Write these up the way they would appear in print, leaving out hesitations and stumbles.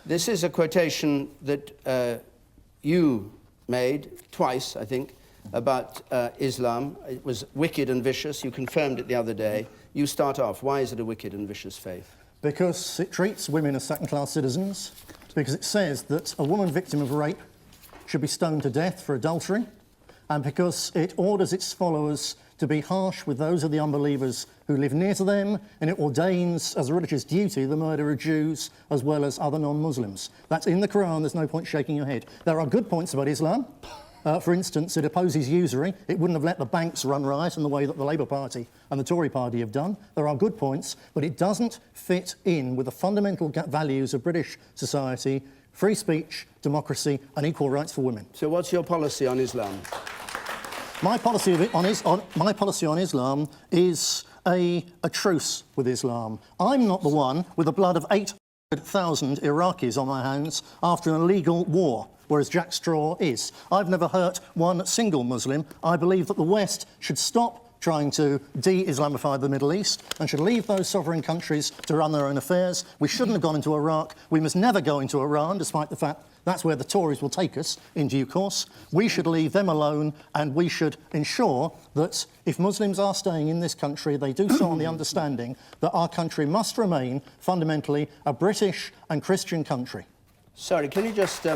This is a quotation that you made twice, I think, about Islam. It was wicked and vicious. You confirmed it the other day. You start off. Why is it a wicked and vicious faith? Because it treats women as second-class citizens, because it says that a woman victim of rape should be stoned to death for adultery, and because it orders its followers to be harsh with those of the unbelievers who live near to them, and it ordains as a religious duty the murder of Jews as well as other non-Muslims. That's in the Quran. There's no point shaking your head. There are good points about Islam. For instance, it opposes usury. It wouldn't have let the banks run riot in the way that the Labour Party and the Tory Party have done. There are good points, but it doesn't fit in with the fundamental values of British society: free speech, democracy and equal rights for women. So what's your policy on Islam? My policy on Islam is a truce with Islam. I'm not the one with the blood of 800,000 Iraqis on my hands after an illegal war, whereas Jack Straw is. I've never hurt one single Muslim. I believe that the West should stop trying to de-Islamify the Middle East and should leave those sovereign countries to run their own affairs. We shouldn't have gone into Iraq. We must never go into Iran, despite the fact that's where the Tories will take us in due course. We should leave them alone, and we should ensure that if Muslims are staying in this country, they do so on the understanding that our country must remain fundamentally a British and Christian country. Sorry, can you just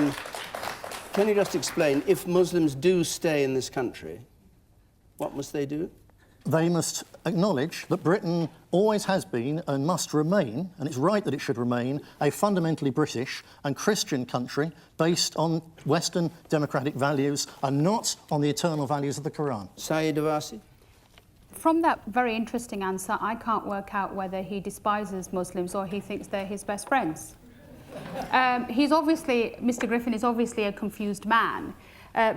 explain, if Muslims do stay in this country, what must they do? They must acknowledge that Britain always has been and must remain, and it's right that it should remain, a fundamentally British and Christian country based on Western democratic values and not on the eternal values of the Quran. Saeed Awasi? From that very interesting answer, I can't work out whether he despises Muslims or he thinks they're his best friends. Mr. Griffin is obviously a confused man.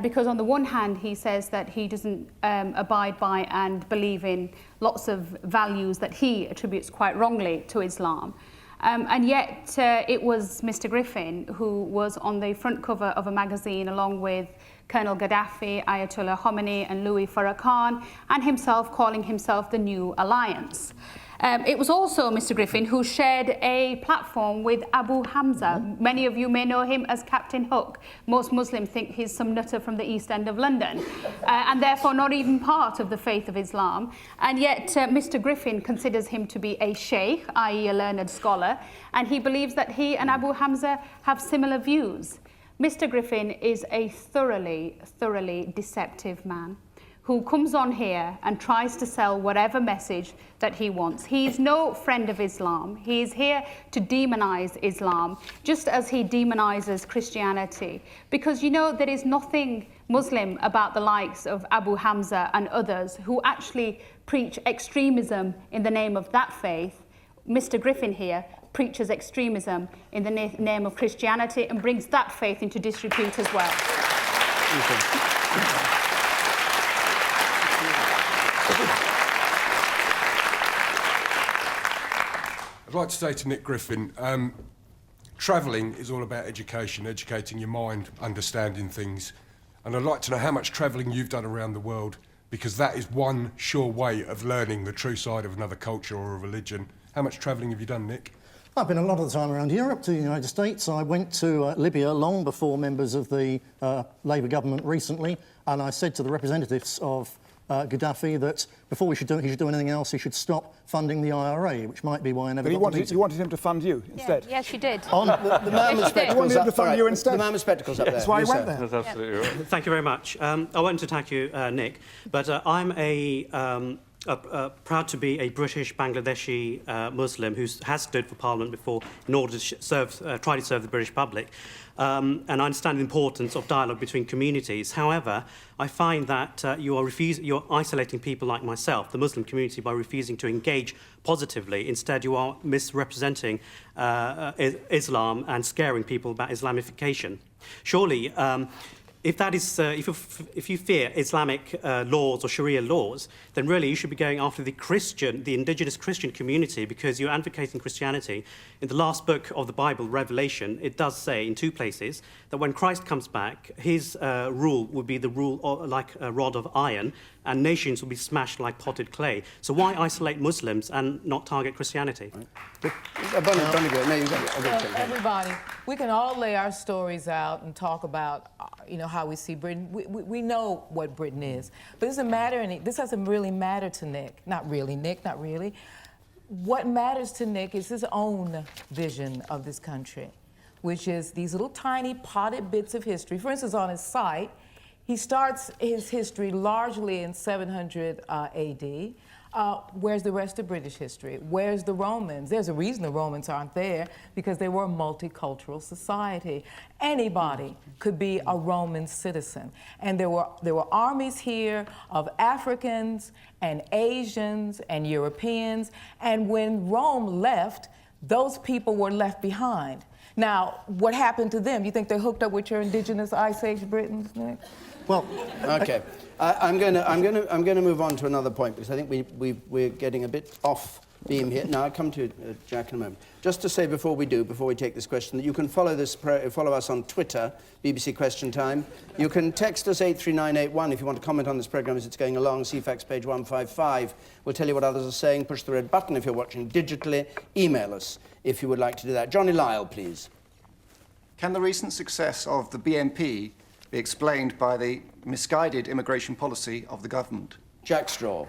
Because on the one hand, he says that he doesn't abide by and believe in lots of values that he attributes quite wrongly to Islam. And yet it was Mr. Griffin who was on the front cover of a magazine along with Colonel Gaddafi, Ayatollah Khomeini and Louis Farrakhan, and himself calling himself the New Alliance. It was also Mr. Griffin who shared a platform with Abu Hamza. Many of you may know him as Captain Hook. Most Muslims think he's some nutter from the East End of London, and therefore not even part of the faith of Islam. And yet Mr. Griffin considers him to be a sheikh, i.e. a learned scholar, and he believes that he and Abu Hamza have similar views. Mr. Griffin is a thoroughly deceptive man who comes on here and tries to sell whatever message that he wants. He's no friend of Islam. He's here to demonize Islam, just as he demonizes Christianity. Because, you know, there is nothing Muslim about the likes of Abu Hamza and others who actually preach extremism in the name of that faith. Mr. Griffin here preaches extremism in the name of Christianity and brings that faith into disrepute as well. I'd like to say to Nick Griffin, travelling is all about education, educating your mind, understanding things. And I'd like to know how much travelling you've done around the world, because that is one sure way of learning the true side of another culture or a religion. How much travelling have you done, Nick? I've been a lot of the time around Europe, to the United States. I went to Libya long before members of the Labour government recently, and I said to the representatives of Gaddafi that before he should do anything else, he should stop funding the IRA, which might be why I never got to meet him. You wanted him to fund you instead? Yeah, yes, you did. On the man with spectacles You wanted him to fund you instead? The man with spectacles up there. That's why he went there. That's absolutely right. Thank you very much. I won't attack you, Nick, but I'm proud to be a British Bangladeshi Muslim who has stood for Parliament before in order to try to serve the British public. And I understand the importance of dialogue between communities. However, I find that you're isolating people like myself, the Muslim community, by refusing to engage positively. Instead, you are misrepresenting Islam and scaring people about Islamification. Surely, if that is, if you fear Islamic laws or Sharia laws, then really you should be going after the indigenous Christian community, because you're advocating Christianity. In the last book of the Bible, Revelation, it does say in 2 places that when Christ comes back, his rule will be the rule like a rod of iron, and nations will be smashed like potted clay. So why isolate Muslims and not target Christianity? Everybody, we can all lay our stories out and talk about, how we see Britain. We know what Britain is, but this doesn't really matter to Nick. Not really, Nick, not really. What matters to Nick is his own vision of this country, which is these little tiny potted bits of history. For instance, on his site, he starts his history largely in 700 AD. Where's the rest of British history? Where's the Romans? There's a reason the Romans aren't there, because they were a multicultural society. Anybody could be a Roman citizen. And there were armies here of Africans and Asians and Europeans. And when Rome left, those people were left behind. Now, what happened to them? You think they hooked up with your indigenous Ice Age Britons, Nick? Well, okay. I'm going to move on to another point, because I think we're getting a bit off beam here. Now, I'll come to Jack in a moment. Just to say before we take this question, that you can follow us on Twitter, BBC Question Time. You can text us 83981 if you want to comment on this programme as it's going along. CFAX page 155 will tell you what others are saying. Push the red button if you're watching digitally. Email us if you would like to do that. Johnny Lyle, please. Can the recent success of the BNP be explained by the misguided immigration policy of the government? Jack Straw.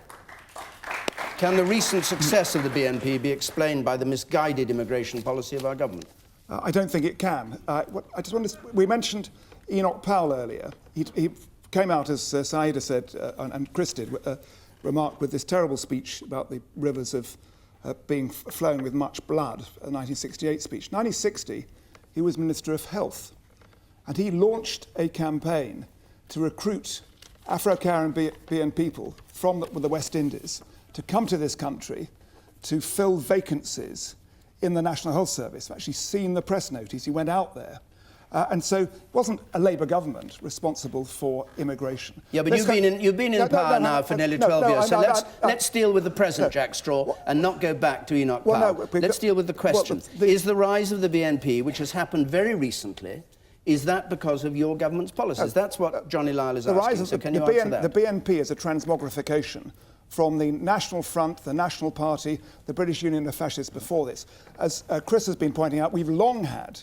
Can the recent success of the BNP be explained by the misguided immigration policy of our government? I don't think it can. We mentioned Enoch Powell earlier. He came out, as Saida said, and Chris did, remarked with this terrible speech about the rivers of being flown with much blood, a 1968 speech. 1960, he was Minister of Health, and he launched a campaign to recruit Afro-Caribbean people from the West Indies to come to this country to fill vacancies in the National Health Service. I've actually seen the press notice. He went out there. And so it wasn't a Labour government responsible for immigration. Yeah, but you've been in power now for nearly 12 years. So let's deal with the present, Jack Straw, and not go back to Enoch Powell. Let's deal with the question. Is the rise of the BNP, which has happened very recently, is that because of your government's policies? That's what Johnny Lyle is asking. So can you answer that? The BNP is a transmogrification from the National Front, the National Party, the British Union of Fascists before this. As Chris has been pointing out, we've long had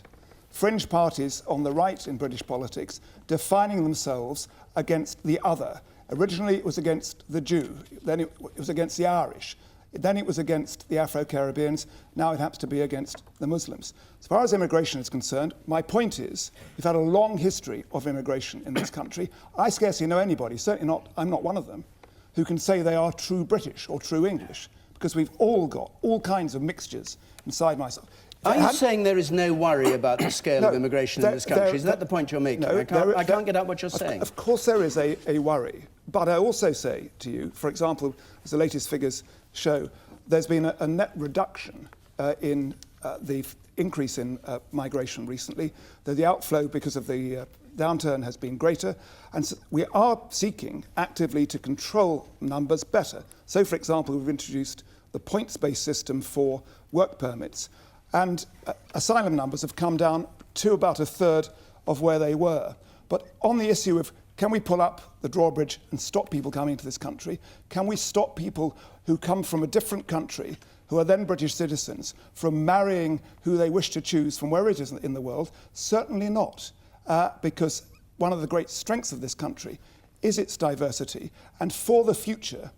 fringe parties on the right in British politics defining themselves against the other. Originally it was against the Jew, then it was against the Irish, then it was against the Afro-Caribbeans, now it happens to be against the Muslims. As far as immigration is concerned, my point is, we've had a long history of immigration in this country. I scarcely know anybody, certainly not, I'm not one of them, who can say they are true British or true English, because we've all got all kinds of mixtures inside myself. Are you saying there is no worry about the scale of immigration in this country? Is that the point you're making? No, I can't get at what you're saying. Of course there is a worry. But I also say to you, for example, as the latest figures show, there's been a net reduction in the increase in migration recently. The outflow because of the downturn has been greater. And so we are seeking actively to control numbers better. So, for example, we've introduced the points-based system for work permits. And asylum numbers have come down to about a third of where they were. But on the issue of can we pull up the drawbridge and stop people coming to this country? Can we stop people who come from a different country, who are then British citizens, from marrying who they wish to choose from wherever it is in the world? Certainly not, because one of the great strengths of this country is its diversity. And for the future,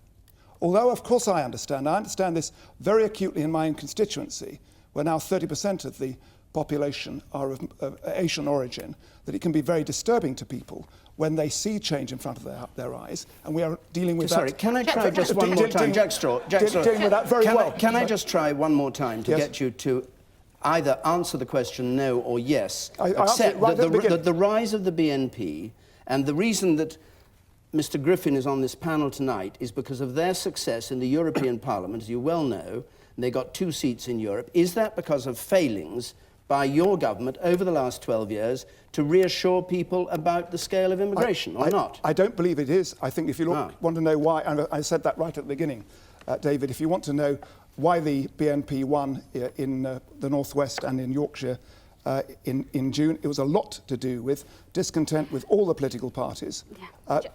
although of course I understand this very acutely in my own constituency, where now 30% of the population are of Asian origin, that it can be very disturbing to people when they see change in front of their eyes, and we are dealing with Sorry, can I try just one more time? Jack Straw. Dealing with that very well. Can I just try one more time to get you to either answer the question no or yes, accept that the rise of the BNP, and the reason that Mr. Griffin is on this panel tonight is because of their success in the European Parliament, as you well know. They got 2 seats in Europe. Is that because of failings by your government over the last 12 years to reassure people about the scale of immigration, or not? I don't believe it is. I think if you want to know why, and I said that right at the beginning, David, if you want to know why the BNP won in the Northwest and in Yorkshire in June, it was a lot to do with discontent with all the political parties,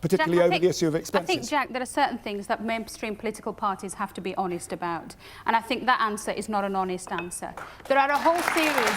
particularly Jack, over the issue of expenses. I think, Jack, there are certain things that mainstream political parties have to be honest about. And I think that answer is not an honest answer. There are a whole series...